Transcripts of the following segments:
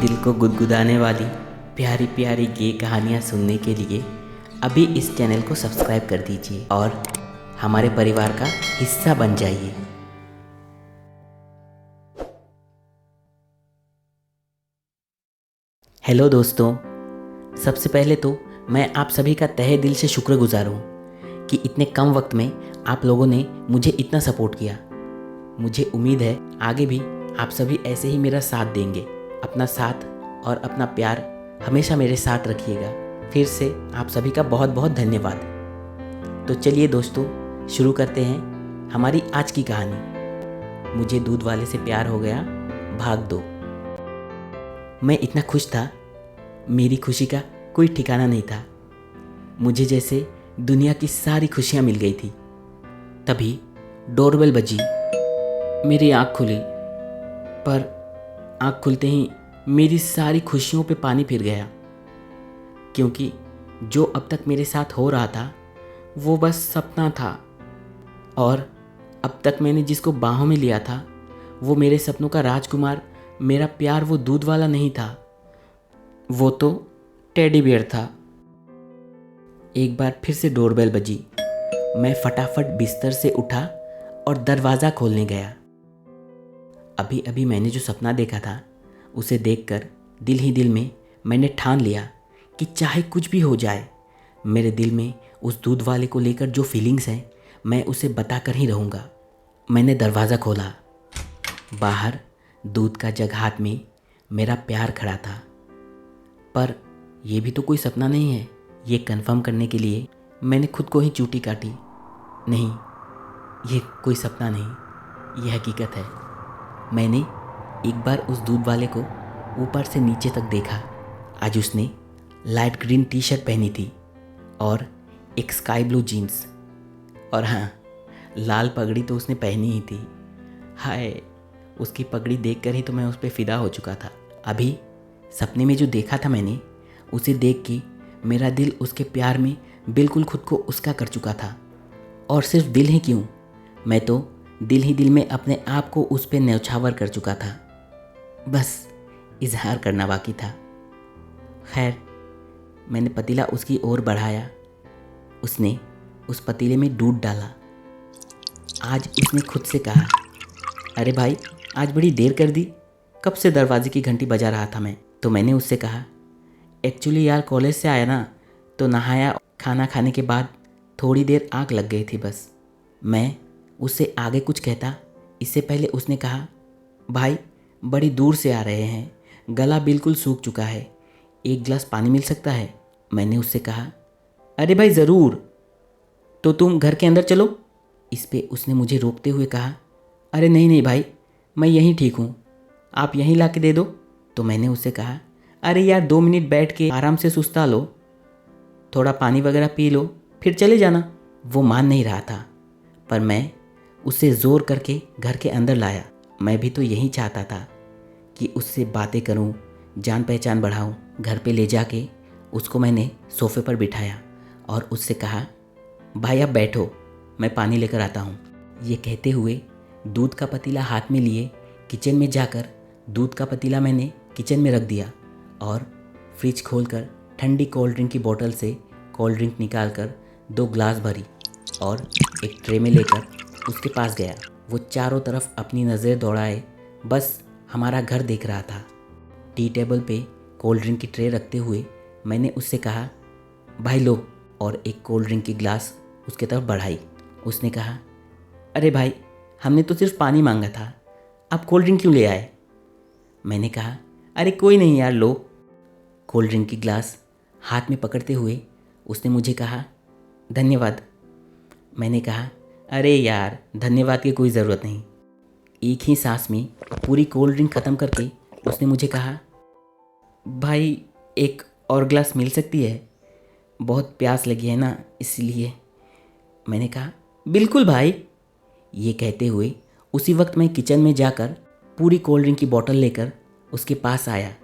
दिल को गुदगुदाने वाली प्यारी प्यारी गे कहानियाँ सुनने के लिए अभी इस चैनल को सब्सक्राइब कर दीजिए और हमारे परिवार का हिस्सा बन जाइए। हेलो दोस्तों, सबसे पहले तो मैं आप सभी का तहे दिल से शुक्रगुजार हूँ कि इतने कम वक्त में आप लोगों ने मुझे इतना सपोर्ट किया। मुझे उम्मीद है आगे भी आप सभी ऐसे ही मेरा साथ देंगे। अपना साथ और अपना प्यार हमेशा मेरे साथ रखिएगा। फिर से आप सभी का बहुत बहुत धन्यवाद। तो चलिए दोस्तों, शुरू करते हैं हमारी आज की कहानी। मुझे दूध वाले से प्यार हो गया, भाग 2। मैं इतना खुश था, मेरी खुशी का कोई ठिकाना नहीं था। मुझे जैसे दुनिया की सारी खुशियाँ मिल गई थी। तभी डोरबेल बजी, मेरी आँख खुली, पर आँख खुलते ही मेरी सारी खुशियों पे पानी फिर गया, क्योंकि जो अब तक मेरे साथ हो रहा था वो बस सपना था। और अब तक मैंने जिसको बाहों में लिया था वो मेरे सपनों का राजकुमार, मेरा प्यार वो दूध वाला नहीं था, वो तो टेडी बियर था। एक बार फिर से डोरबेल बजी। मैं फटाफट बिस्तर से उठा और दरवाज़ा खोलने गया। अभी अभी मैंने जो सपना देखा था उसे देखकर दिल ही दिल में मैंने ठान लिया कि चाहे कुछ भी हो जाए, मेरे दिल में उस दूध वाले को लेकर जो फीलिंग्स हैं मैं उसे बताकर ही रहूँगा। मैंने दरवाज़ा खोला। बाहर दूध का जग हाथ में मेरा प्यार खड़ा था। पर यह भी तो कोई सपना नहीं है, ये कंफर्म करने के लिए मैंने खुद को ही चूटी काटी। नहीं, ये कोई सपना नहीं, ये हकीकत है। मैंने एक बार उस दूध वाले को ऊपर से नीचे तक देखा। आज उसने लाइट ग्रीन टी शर्ट पहनी थी और एक स्काई ब्लू जीन्स, और हाँ, लाल पगड़ी तो उसने पहनी ही थी। हाय, उसकी पगड़ी देखकर ही तो मैं उस पर फ़िदा हो चुका था। अभी सपने में जो देखा था मैंने, उसे देख के मेरा दिल उसके प्यार में बिल्कुल खुद को उसका कर चुका था। और सिर्फ दिल ही क्यों, मैं तो दिल ही दिल में अपने आप को उस पर न्यौछावर कर चुका था। बस इजहार करना बाकी था। खैर, मैंने पतीला उसकी ओर बढ़ाया। उसने उस पतीले में दूध डाला। आज उसने खुद से कहा, अरे भाई, आज बड़ी देर कर दी, कब से दरवाजे की घंटी बजा रहा था मैं। तो मैंने उससे कहा, एक्चुअली यार कॉलेज से आया ना, तो नहाया, खाना खाने के बाद थोड़ी देर आँख लग गई थी बस। मैं उससे आगे कुछ कहता इससे पहले उसने कहा, भाई बड़ी दूर से आ रहे हैं, गला बिल्कुल सूख चुका है, एक गिलास पानी मिल सकता है। मैंने उससे कहा, अरे भाई ज़रूर, तो तुम घर के अंदर चलो। इस पे उसने मुझे रोकते हुए कहा, अरे नहीं नहीं भाई, मैं यहीं ठीक हूँ, आप यहीं ला के दे दो। तो मैंने उससे कहा, अरे यार 2 मिनट बैठ के आराम से सुस्ता लो, थोड़ा पानी वगैरह पी लो, फिर चले जाना। वो मान नहीं रहा था, पर मैं उसे ज़ोर करके घर के अंदर लाया। मैं भी तो यही चाहता था कि उससे बातें करूं, जान पहचान बढ़ाऊं। घर पे ले जाके उसको मैंने सोफ़े पर बिठाया और उससे कहा, भाई आप बैठो, मैं पानी लेकर आता हूं। ये कहते हुए दूध का पतीला हाथ में लिए किचन में जाकर दूध का पतीला मैंने किचन में रख दिया और फ्रिज खोलकर ठंडी कोल्ड ड्रिंक की बोतल से कोल्ड ड्रिंक निकालकर 2 ग्लास भरी और एक ट्रे में लेकर उसके पास गया। वो चारों तरफ अपनी नज़र दौड़ाए बस हमारा घर देख रहा था। टी टेबल पे कोल्ड ड्रिंक की ट्रे रखते हुए मैंने उससे कहा, भाई लो, और एक कोल्ड ड्रिंक की ग्लास उसके तरफ बढ़ाई। उसने कहा, अरे भाई, हमने तो सिर्फ पानी मांगा था, आप कोल्ड ड्रिंक क्यों ले आए। मैंने कहा, अरे कोई नहीं यार, लो। कोल्ड ड्रिंक की ग्लास हाथ में पकड़ते हुए उसने मुझे कहा, धन्यवाद। मैंने कहा, अरे यार, धन्यवाद की कोई ज़रूरत नहीं। एक ही सांस में पूरी कोल्ड ड्रिंक ख़त्म करके उसने मुझे कहा, भाई एक और ग्लास मिल सकती है, बहुत प्यास लगी है ना इसलिए। मैंने कहा, बिल्कुल भाई। ये कहते हुए उसी वक्त मैं किचन में जाकर पूरी कोल्ड ड्रिंक की बोतल लेकर उसके पास आया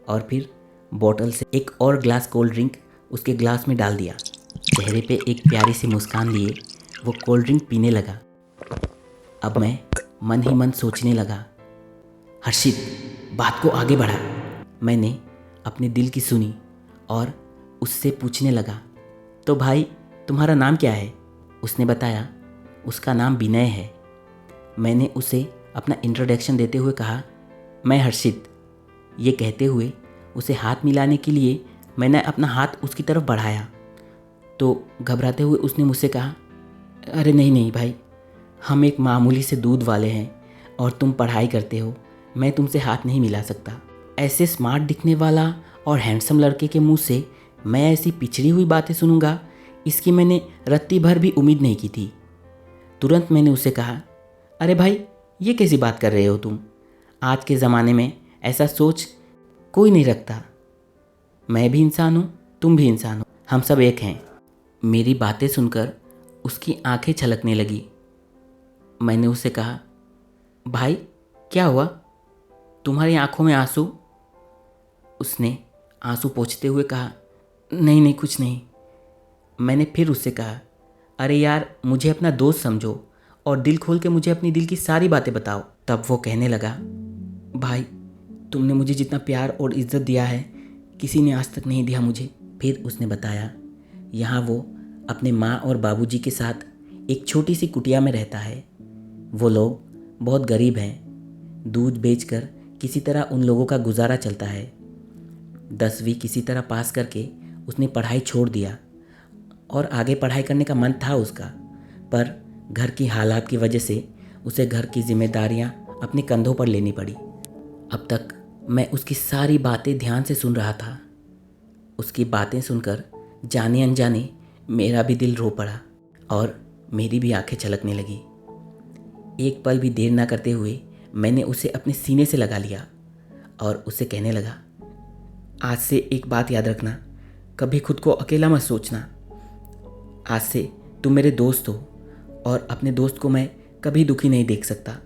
और फिर बोतल से एक और ग्लास कोल्ड ड्रिंक उसके ग्लास में डाल दिया। चेहरे पे एक प्यारी सी मुस्कान लिए वो कोल्ड ड्रिंक पीने लगा। अब मैं मन ही मन सोचने लगा, हर्षित, बात को आगे बढ़ा, मैंने अपने दिल की सुनी और उससे पूछने लगा, तो भाई तुम्हारा नाम क्या है? उसने बताया उसका नाम विनय है। मैंने उसे अपना इंट्रोडक्शन देते हुए कहा, मैं हर्षित। ये कहते हुए उसे हाथ मिलाने के लिए मैंने अपना हाथ उसकी तरफ बढ़ाया तो घबराते हुए उसने मुझसे कहा, अरे नहीं नहीं भाई, हम एक मामूली से दूध वाले हैं और तुम पढ़ाई करते हो, मैं तुमसे हाथ नहीं मिला सकता। ऐसे स्मार्ट दिखने वाला और हैंडसम लड़के के मुंह से मैं ऐसी पिछड़ी हुई बातें सुनूंगा, इसकी मैंने रत्ती भर भी उम्मीद नहीं की थी। तुरंत मैंने उससे कहा, अरे भाई ये कैसी बात कर रहे हो तुम? आज के ज़माने में ऐसा सोच कोई नहीं रखता। मैं भी इंसान हूँ, तुम भी इंसान हो, हम सब एक हैं। मेरी बातें सुनकर उसकी आंखें छलकने लगी। मैंने उससे कहा, भाई क्या हुआ, तुम्हारी आंखों में आंसू? उसने आंसू पोंछते हुए कहा, नहीं नहीं कुछ नहीं। मैंने फिर उससे कहा, अरे यार मुझे अपना दोस्त समझो और दिल खोल के मुझे अपनी दिल की सारी बातें बताओ। तब वो कहने लगा, भाई तुमने मुझे जितना प्यार और इज्जत दिया है किसी ने आज तक नहीं दिया मुझे। फिर उसने बताया, यहाँ वो अपने माँ और बाबूजी के साथ एक छोटी सी कुटिया में रहता है। वो लोग बहुत गरीब हैं। दूध बेचकर किसी तरह उन लोगों का गुजारा चलता है। 10वीं किसी तरह पास करके उसने पढ़ाई छोड़ दिया और आगे पढ़ाई करने का मन था उसका, पर घर की हालात की वजह से उसे घर की जिम्मेदारियां अपने कंधों पर लेनी पड़ी। अब तक मैं उसकी सारी बातें ध्यान से सुन रहा था। उसकी बातें सुनकर जाने अनजाने मेरा भी दिल रो पड़ा और मेरी भी आंखें छलकने लगी। एक पल भी देर ना करते हुए मैंने उसे अपने सीने से लगा लिया और उससे कहने लगा, आज से एक बात याद रखना, कभी खुद को अकेला मत सोचना। आज से तुम मेरे दोस्त हो और अपने दोस्त को मैं कभी दुखी नहीं देख सकता।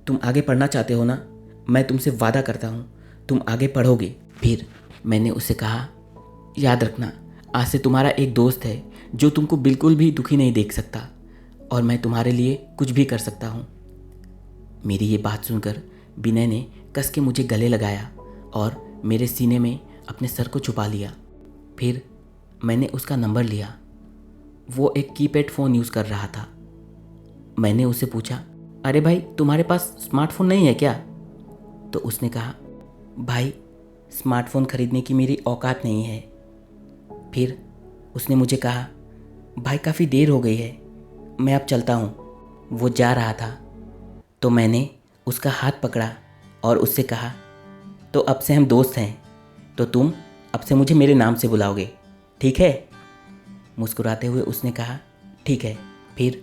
तुम आगे पढ़ना चाहते हो ना, मैं तुमसे वादा करता हूँ तुम आगे पढ़ोगे। फिर मैंने उससे कहा, याद रखना, आज से तुम्हारा एक दोस्त है जो तुमको बिल्कुल भी दुखी नहीं देख सकता और मैं तुम्हारे लिए कुछ भी कर सकता हूँ। मेरी ये बात सुनकर विनय ने कस के मुझे गले लगाया और मेरे सीने में अपने सर को छुपा लिया। फिर मैंने उसका नंबर लिया। वो एक कीपैड फ़ोन यूज़ कर रहा था। मैंने उससे पूछा, अरे भाई तुम्हारे पास स्मार्टफोन नहीं है क्या? तो उसने कहा, भाई स्मार्टफोन ख़रीदने की मेरी औकात नहीं है। फिर उसने मुझे कहा, भाई काफ़ी देर हो गई है, मैं अब चलता हूँ। वो जा रहा था तो मैंने उसका हाथ पकड़ा और उससे कहा, तो अब से हम दोस्त हैं, तो तुम अब से मुझे मेरे नाम से बुलाओगे, ठीक है? मुस्कुराते हुए उसने कहा, ठीक है। फिर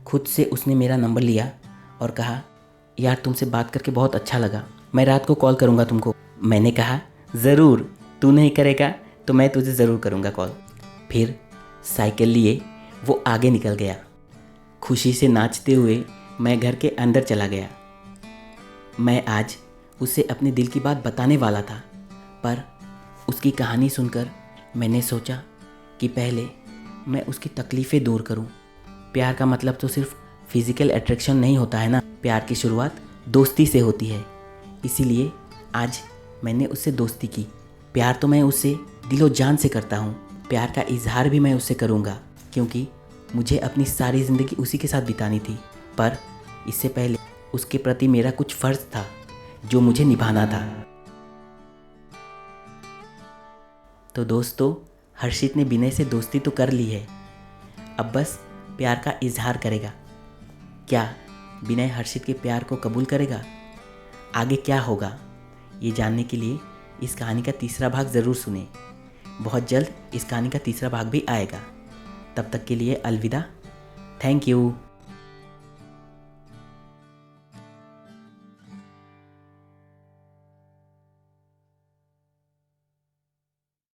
खुद से उसने मेरा नंबर लिया और कहा, यार तुमसे बात करके बहुत अच्छा लगा, मैं रात को कॉल करूँगा तुमको। मैंने कहा, ज़रूर, तू नहीं करेगा तो मैं तुझे ज़रूर करूँगा कॉल। फिर साइकिल लिए वो आगे निकल गया। खुशी से नाचते हुए मैं घर के अंदर चला गया। मैं आज उसे अपने दिल की बात बताने वाला था, पर उसकी कहानी सुनकर मैंने सोचा कि पहले मैं उसकी तकलीफ़ें दूर करूं। प्यार का मतलब तो सिर्फ फिज़िकल अट्रैक्शन नहीं होता है ना, प्यार की शुरुआत दोस्ती से होती है। इसीलिए आज मैंने उससे दोस्ती की। प्यार तो मैं उससे दिलो जान से करता हूँ। प्यार का इजहार भी मैं उससे करूँगा, क्योंकि मुझे अपनी सारी ज़िंदगी उसी के साथ बितानी थी। पर इससे पहले उसके प्रति मेरा कुछ फ़र्ज़ था जो मुझे निभाना था। तो दोस्तों, हर्षित ने विनय से दोस्ती तो कर ली है, अब बस प्यार का इजहार करेगा। क्या विनय हर्षित के प्यार को कबूल करेगा? आगे क्या होगा, ये जानने के लिए इस कहानी का तीसरा भाग ज़रूर सुनें। बहुत जल्द इस कहानी का तीसरा भाग भी आएगा। तब तक के लिए अलविदा। Thank you.